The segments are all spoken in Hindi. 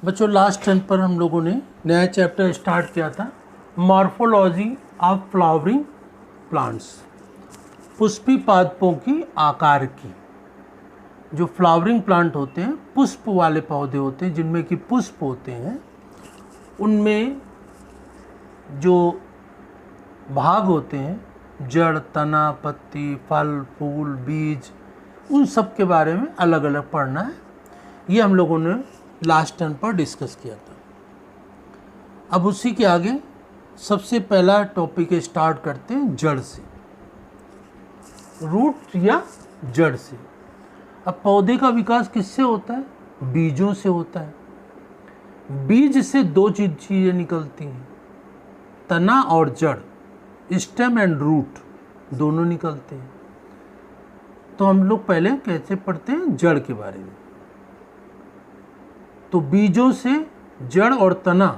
बच्चों लास्ट टर्न पर हम लोगों ने नया चैप्टर स्टार्ट किया था, morphology of flowering plants, Pushpi पादपों की आकार की। जो फ्लावरिंग प्लांट होते हैं, पुष्प वाले पौधे होते हैं जिनमें कि पुष्प होते हैं, उनमें जो भाग होते हैं, जड़, तना, पत्ती, फल, फूल, बीज, उन सब के बारे में अलग अलग पढ़ना है। ये हम लोगों ने लास्ट टर्न पर डिस्कस किया था। अब उसी के आगे सबसे पहला टॉपिक स्टार्ट करते हैं जड़ से, रूट या जड़ से। अब पौधे का विकास किससे होता है? बीजों से होता है। बीज से दो चीज़ें निकलती हैं, तना और जड़, स्टेम एंड रूट दोनों निकलते हैं। तो हम लोग पहले कैसे पढ़ते हैं? जड़ के बारे में। तो बीजों से जड़ और तना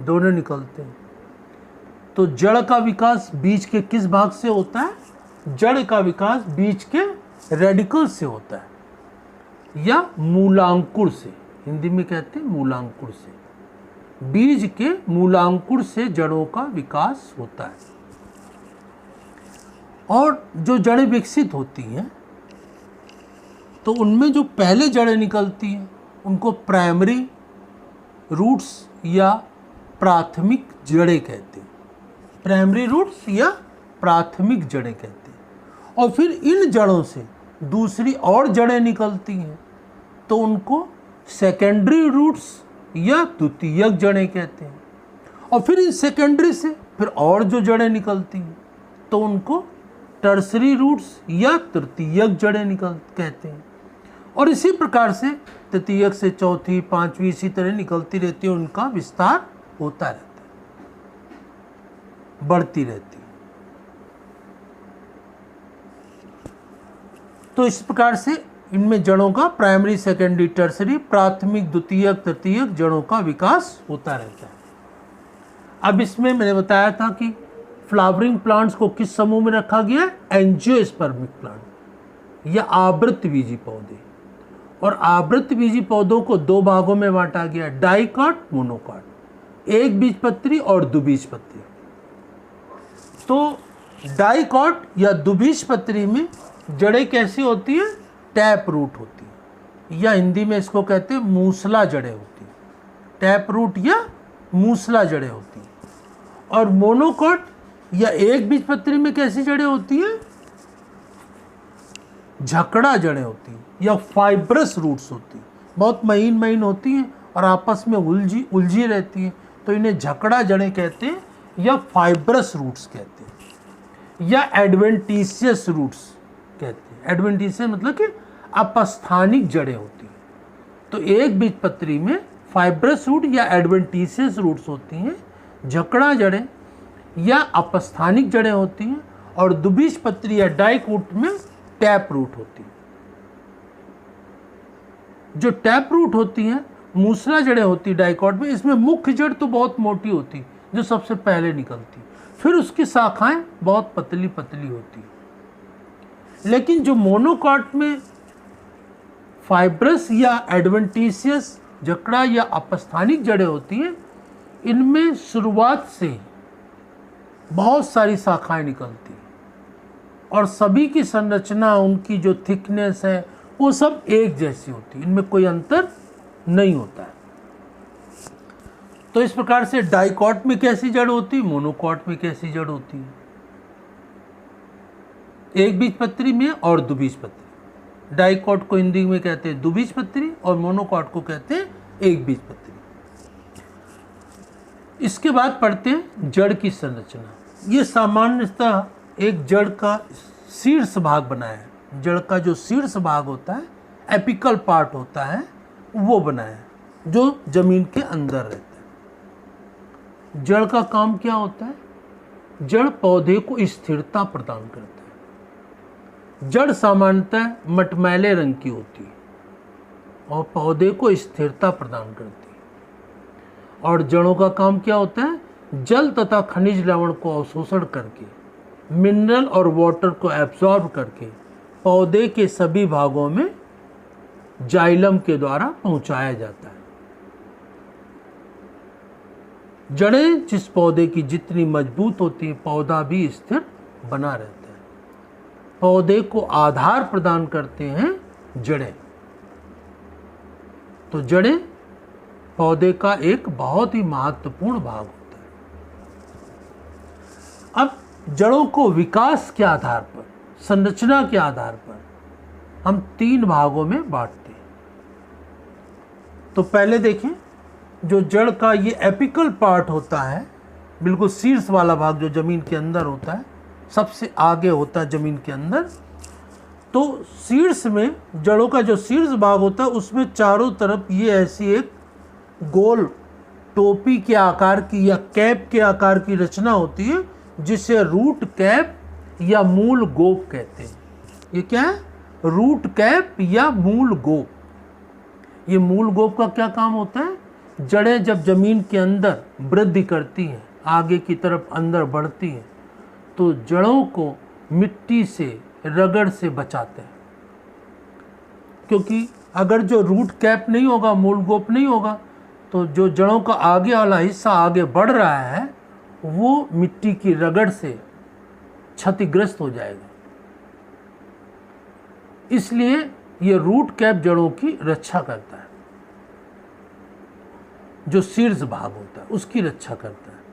दोनों निकलते हैं। तो जड़ का विकास बीज के किस भाग से होता है? जड़ का विकास बीज के रेडिकल से होता है या मूलांकुर से, हिंदी में कहते हैं मूलांकुर से। बीज के मूलांकुर से जड़ों का विकास होता है। और जो जड़ें विकसित होती हैं तो उनमें जो पहले जड़ें निकलती हैं उनको प्राइमरी रूट्स या प्राथमिक जड़ें कहते हैं। प्राइमरी रूट्स या प्राथमिक जड़ें कहते हैं। और फिर इन जड़ों से दूसरी और जड़ें निकलती हैं तो उनको सेकेंडरी रूट्स या द्वितीयक जड़ें कहते हैं। और फिर इन सेकेंडरी से फिर और जो जड़ें निकलती हैं तो उनको टर्सरी रूट्स या तृतीयक जड़ें कहते हैं। और इसी प्रकार से तृतीयक से चौथी, पांचवी, इसी तरह निकलती रहती है, उनका विस्तार होता रहता है, बढ़ती रहती है। तो इस प्रकार से इनमें जड़ों का प्राइमरी, सेकेंडरी, टर्सरी, प्राथमिक, द्वितीयक, तृतीयक जड़ों का विकास होता रहता है। अब इसमें मैंने बताया था कि फ्लावरिंग प्लांट्स को किस समूह में रखा गया है? एंजियोस्पर्मिक प्लांट या आवृतबीजी पौधे। और आवृतबीजी पौधों को दो भागों में बांटा गया, डाइकॉट, मोनोकॉट, एक बीजपत्री और द्विबीजपत्री। तो डाइकॉट या द्विबीजपत्री में जड़ें कैसी होती हैं? टैप रूट होती है, या हिंदी में इसको कहते हैं मूसला जड़ें होती हैं। टैप रूट या मूसला जड़ें होती हैं। और मोनोकॉट या एक बीजपत्री में कैसी जड़ें होती हैं? झकड़ा जड़ें होती हैं या फाइब्रस रूट्स होती हैं। बहुत महीन महीन होती हैं और आपस में उलझी रहती हैं, तो इन्हें झकड़ा जड़ें कहते हैं या फाइब्रस रूट्स कहते हैं या एडवेंटिशियस रूट्स कहते हैं। एडवेंटिशियस मतलब कि अपस्थानिक जड़ें होती हैं। तो एक बीजपत्री में फाइब्रस रूट या एडवेंटिशियस रूट्स होती हैं, झकड़ा जड़ें या अपस्थानिक जड़ें होती हैं, और द्विबीजपत्री या डाइकॉट में टैप रूट होती है। जो टैप रूट होती हैं, मूसला जड़ें होती है डाइकॉट में, इसमें मुख्य जड़ तो बहुत मोटी होती है जो सबसे पहले निकलती है, फिर उसकी शाखाएं बहुत पतली पतली होती है। लेकिन जो मोनोकॉट में फाइब्रस या एडवेंटिशियस, जकड़ा या अपस्थानिक जड़ें होती हैं, इनमें शुरुआत से बहुत सारी शाखाएं निकलती हैं और सभी की संरचना, उनकी जो थिकनेस है, वो सब एक जैसी होती है, इनमें कोई अंतर नहीं होता है। तो इस प्रकार से डाइकॉट में कैसी जड़ होती है, मोनोकॉट में कैसी जड़ होती है? एक बीजपत्री में और द्विबीजपत्री। डाइकॉट को हिंदी में कहते हैं द्विबीजपत्री और मोनोकॉट को कहते हैं एक बीजपत्री। इसके बाद पढ़ते हैं जड़ की संरचना। ये सामान्यतः एक जड़ का शीर्ष भाग बनाया है। जड़ का जो शीर्ष भाग होता है, एपिकल पार्ट होता है, वो बनाया है जो जमीन के अंदर रहता है। जड़ का काम क्या होता है? जड़ पौधे को स्थिरता प्रदान करता है। जड़ सामान्यतः मटमैले रंग की होती है और पौधे को स्थिरता प्रदान करती है। और जड़ों का काम क्या होता है? जल तथा खनिज लवण को अवशोषण करके, मिनरल और वाटर को एब्जॉर्ब करके पौधे के सभी भागों में जाइलम के द्वारा पहुंचाया जाता है। जड़ें जिस पौधे की जितनी मजबूत होती है, पौधा भी स्थिर बना रहता है। पौधे को आधार प्रदान करते हैं जड़ें। तो जड़ें पौधे का एक बहुत ही महत्वपूर्ण भाग होता है। अब जड़ों को विकास के आधार पर, संरचना के आधार पर हम 3 भागों में बांटते हैं। तो पहले देखें, जो जड़ का ये एपिकल पार्ट होता है, बिल्कुल शीर्ष वाला भाग जो जमीन के अंदर होता है, सबसे आगे होता है जमीन के अंदर। तो शीर्ष में, जड़ों का जो शीर्ष भाग होता है, उसमें चारों तरफ ये ऐसी एक गोल टोपी के आकार की या कैप के आकार की रचना होती है, जिसे रूट कैप या मूल गोप कहते हैं। ये क्या है? रूट कैप या मूल गोप। ये मूल गोप का क्या काम होता है? जड़ें जब जमीन के अंदर वृद्धि करती हैं, आगे की तरफ अंदर बढ़ती हैं, तो जड़ों को मिट्टी से, रगड़ से बचाते हैं। क्योंकि अगर जो रूट कैप नहीं होगा, मूल गोप नहीं होगा, तो जो जड़ों का आगे वाला हिस्सा आगे बढ़ रहा है, वो मिट्टी की रगड़ से क्षतिग्रस्त हो जाएगा। इसलिए ये रूट कैप जड़ों की रक्षा करता है। जो शीर्ष भाग होता है उसकी रक्षा करता है।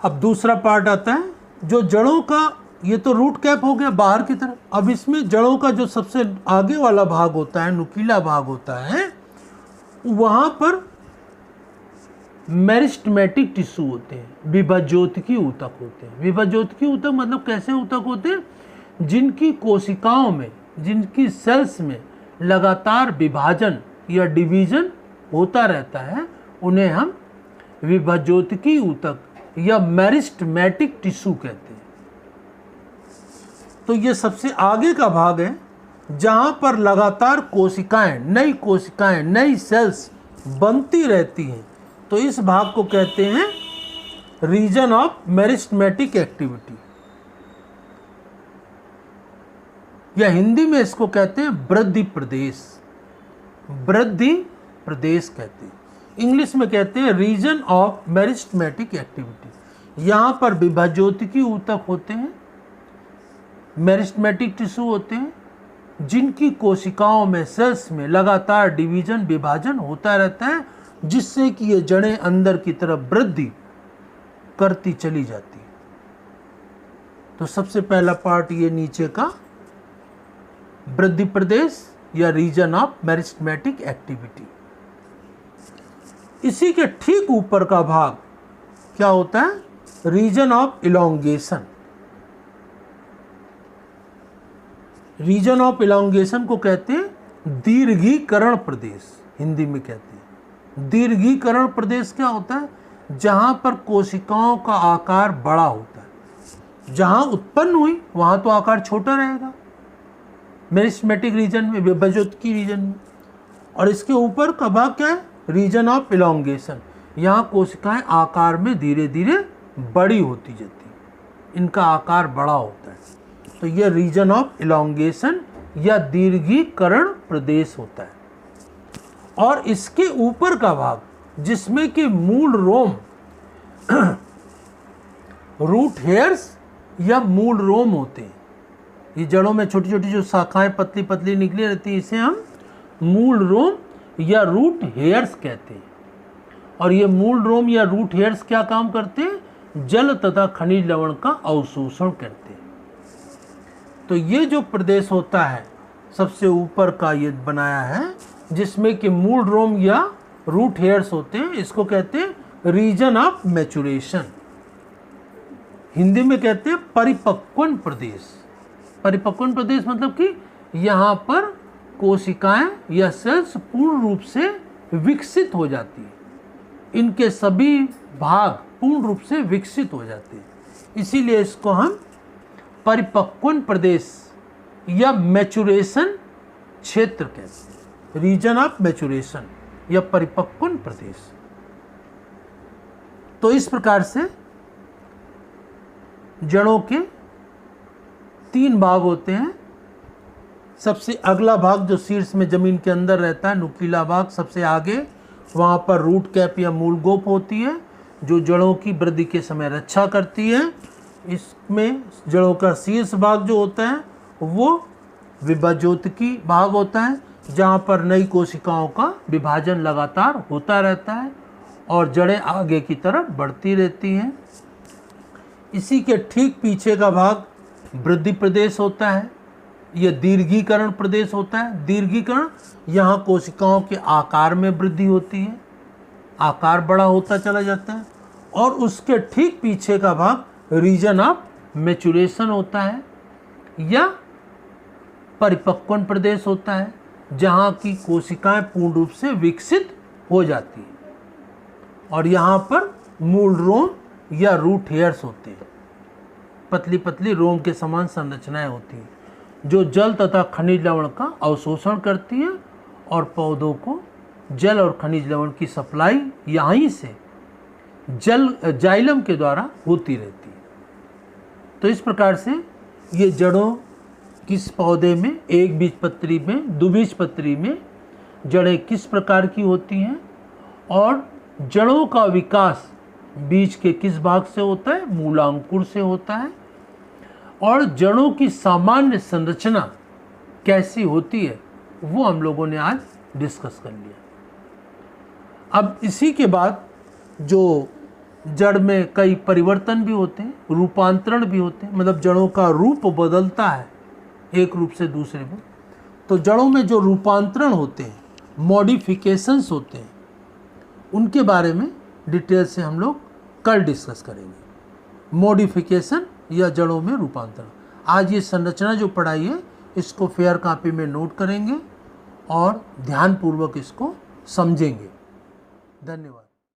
अब दूसरा पार्ट आता है जो जड़ों का, ये तो रूट कैप हो गया बाहर की तरफ। अब इसमें जड़ों का जो सबसे आगे वाला भाग होता है, नुकीला भाग होता है, वहां पर मेरिस्टेमेटिक टिश्यू होते हैं, विभाज्योतकी ऊतक होते हैं। विभाज्योतकी ऊतक मतलब कैसे ऊतक होते हैं? जिनकी कोशिकाओं में, जिनकी सेल्स में लगातार विभाजन या डिवीजन होता रहता है, उन्हें हम विभाज्योतकी ऊतक या मेरिस्टेमेटिक टिश्यू कहते हैं। तो ये सबसे आगे का भाग है जहां पर लगातार कोशिकाएं, नई सेल्स बनती रहती हैं। तो इस भाग को कहते हैं रीजन ऑफ मेरिस्टेमेटिक एक्टिविटी, या हिंदी में इसको कहते हैं वृद्धि प्रदेश। वृद्धि प्रदेश कहते हैं, इंग्लिश में कहते हैं रीजन ऑफ मेरिस्टेमेटिक एक्टिविटी। यहाँ पर विभाज्योतकी ऊतक होते हैं, मेरिस्टेमेटिक टिश्यू होते हैं, जिनकी कोशिकाओं में, सेल्स में लगातार डिवीजन, विभाजन होता रहता है, जिससे कि ये जड़ें अंदर की तरफ वृद्धि करती चली जाती है। तो सबसे पहला पार्ट ये नीचे का वृद्धि प्रदेश या रीजन ऑफ मेरिस्टेमेटिक एक्टिविटी। इसी के ठीक ऊपर का भाग क्या होता है? Region of elongation. Region of elongation को कहते हैं दीर्घीकरण प्रदेश, हिंदी में कहते हैं। दीर्घीकरण प्रदेश क्या होता है? जहां पर कोशिकाओं का आकार बड़ा होता है। जहां उत्पन्न हुई वहां तो आकार छोटा रहेगा, मेरिस्टेमेटिक रीजन में, विभाज्योतकी रीजन में। और इसके ऊपर का भाग क्या है? Region of elongation. यहाँ कोशिकाएं आकार में धीरे धीरे बड़ी होती जाती हैं, इनका आकार बड़ा होता है। तो यह रीजन ऑफ इलोंगेशन या दीर्घीकरण प्रदेश होता है। और इसके ऊपर का भाग जिसमें कि मूल रोम रूट हेयर्स या मूल रोम होते हैं, ये जड़ों में छोटी छोटी जो शाखाएं पतली पतली निकली रहती है, इसे हम मूल रोम या रूट हेयर्स कहते हैं। और ये मूल रोम या रूट हेयर्स क्या काम करते हैं? जल तथा खनिज लवण का अवशोषण करते हैं। तो ये जो प्रदेश होता है सबसे ऊपर का ये बनाया है, जिसमें कि मूल रोम या रूट हेयर्स होते हैं, इसको कहते हैं रीजन ऑफ मैचुरेशन। हिंदी में कहते हैं परिपक्वन प्रदेश। परिपक्वन प्रदेश मतलब कि यहाँ पर कोशिकाएं या सेल्स पूर्ण रूप से विकसित हो जाती है, इनके सभी भाग पूर्ण रूप से विकसित हो जाते हैं। इसीलिए इसको हम परिपक्वन प्रदेश या मैचुरेशन क्षेत्र कहते हैं, रीजन ऑफ मैचुरेशन या परिपक्वन प्रदेश। तो इस प्रकार से जड़ों के 3 भाग होते हैं। सबसे अगला भाग जो शीर्ष में जमीन के अंदर रहता है, नुकीला भाग सबसे आगे, वहाँ पर रूट कैप या मूल गोप होती है जो जड़ों की वृद्धि के समय रक्षा करती है। इसमें जड़ों का शीर्ष भाग जो होता है वो विभाज्योतकी भाग होता है, जहाँ पर नई कोशिकाओं का विभाजन लगातार होता रहता है और जड़ें आगे की तरफ बढ़ती रहती हैं। इसी के ठीक पीछे का भाग वृद्धि प्रदेश होता है, यह दीर्घीकरण प्रदेश होता है। दीर्घीकरण, यहाँ कोशिकाओं के आकार में वृद्धि होती है, आकार बड़ा होता चला जाता है। और उसके ठीक पीछे का भाग रीजन ऑफ मैच्योरेशन होता है या परिपक्वन प्रदेश होता है, जहाँ की कोशिकाएं पूर्ण रूप से विकसित हो जाती है। और यहाँ पर मूल रोम या रूट हेयर्स होते हैं, पतली पतली रोम के समान संरचनाएं होती हैं जो जल तथा खनिज लवण का अवशोषण करती है और पौधों को जल और खनिज लवण की सप्लाई यहीं से जाइलम के द्वारा होती रहती है। तो इस प्रकार से ये जड़ों किस पौधे में, एक बीजपत्री में, द्विबीजपत्री में जड़ें किस प्रकार की होती हैं और जड़ों का विकास बीज के किस भाग से होता है, मूलांकुर से होता है। और जड़ों की सामान्य संरचना कैसी होती है वो हम लोगों ने आज डिस्कस कर लिया। अब इसी के बाद जो जड़ में कई परिवर्तन भी होते हैं, रूपांतरण भी होते हैं, मतलब जड़ों का रूप बदलता है एक रूप से दूसरे में। तो जड़ों में जो रूपांतरण होते हैं, मॉडिफिकेशंस होते हैं, उनके बारे में डिटेल से हम लोग कल डिस्कस करेंगे। मॉडिफिकेशन या जड़ों में रूपांतरण। आज ये संरचना जो पढ़ाई है इसको फेयर कॉपी में नोट करेंगे और ध्यानपूर्वक इसको समझेंगे। धन्यवाद।